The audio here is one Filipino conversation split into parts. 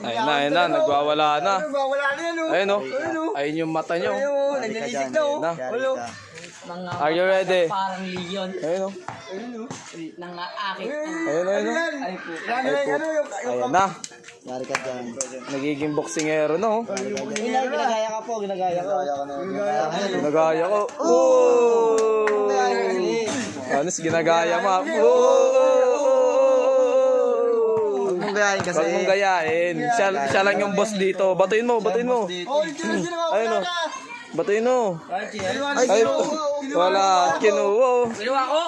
Ayun na, nagwawala na. Nagwawala na yan, oh. Ayun o. Ayun yung mata nyo. Ayun, naglilisik na, oh. Na. Hello. Are you ready? Parang leon. Ayun o. Nang aakit. Ayun o. Ay po. Ayun na. Yari ka dyan. Nagiging boksingero na oh. Ginagaya ka po, ginagaya ko. Ginagaya ko. Oh! Anis, ginagaya ma. Huwag mong gayahin kasi. Huwag mong gayahin. Siya lang yung boss dito. Batuin mo, batuin mo. Oh, sino, Ayun o. Batuin mo. Ay, Ay, wala. Kinuha. Ginawa ko?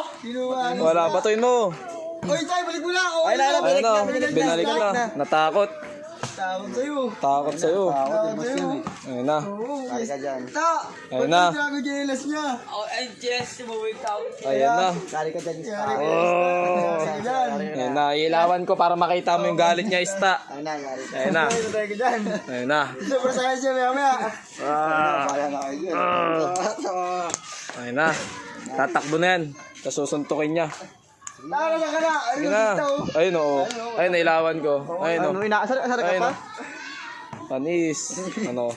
Wala, batuin mo. Oy, tay, balik mo na. Oh, Ay, lala, Ayun na, binalik na. Natakot. tawag sa'yo. Takot sa'yo. Ayun na. Yari ka dyan. Ta! Ayun na. Ba't yung jealous niya? Oh, ay, Jess, sumawig tao. Ayun na. Yari ka dyan. Oh. Ayun na. Ilawan ko para makita mo yung galit niya, Ista. Ayun na, yari ka. Ayun na. Ay, tayo ka dyan. Ayun na. Super science siya, maya-maya. Kaya na kayo dyan. Ayun na. Tatakbo na yan. Tapos susuntukin niya. Tara na ka na. Ayun na. Ayun o. Ayun, nailawan ko. Ayun o. Ano, inaasar ka Ayun pa? o. Panis. Ano?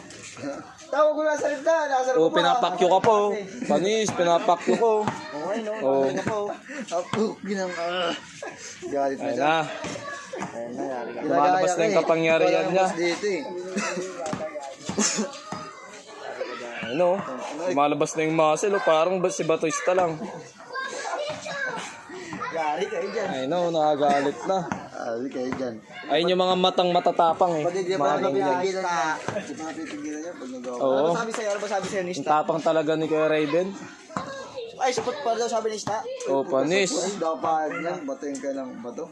Tawag ko na sa rinda. Nasar Oh, ko pa. pinapakyo ka po. Panis, pinapakyo ko. Okay, no? Oh. Galing ka po. Apo, ginang... Galit na Ayun siya. na. Ayun na, yari ka. Lumalabas na yung kapangyarihan niya. Dito eh. Ayun o. Lumalabas na yung muscle o. Parang si Batoista lang. Yari kayo dyan. Ayun o, nakagalit na. Yari kayo dyan. Ayun yung mga matang matatapang eh. Pati di ba Mga ganyan. napipigilan niya? Di ba napipigilan niya pag nagawa? Oo. Ano ba sabi sa'yo? Ano ba sabi sa'yo ni Yung Sta? tapang talaga ni Kuya Raven. Ay, support pa daw sabi ni Sta. Oh, panis. Dapat yan, batuin ka ng bato.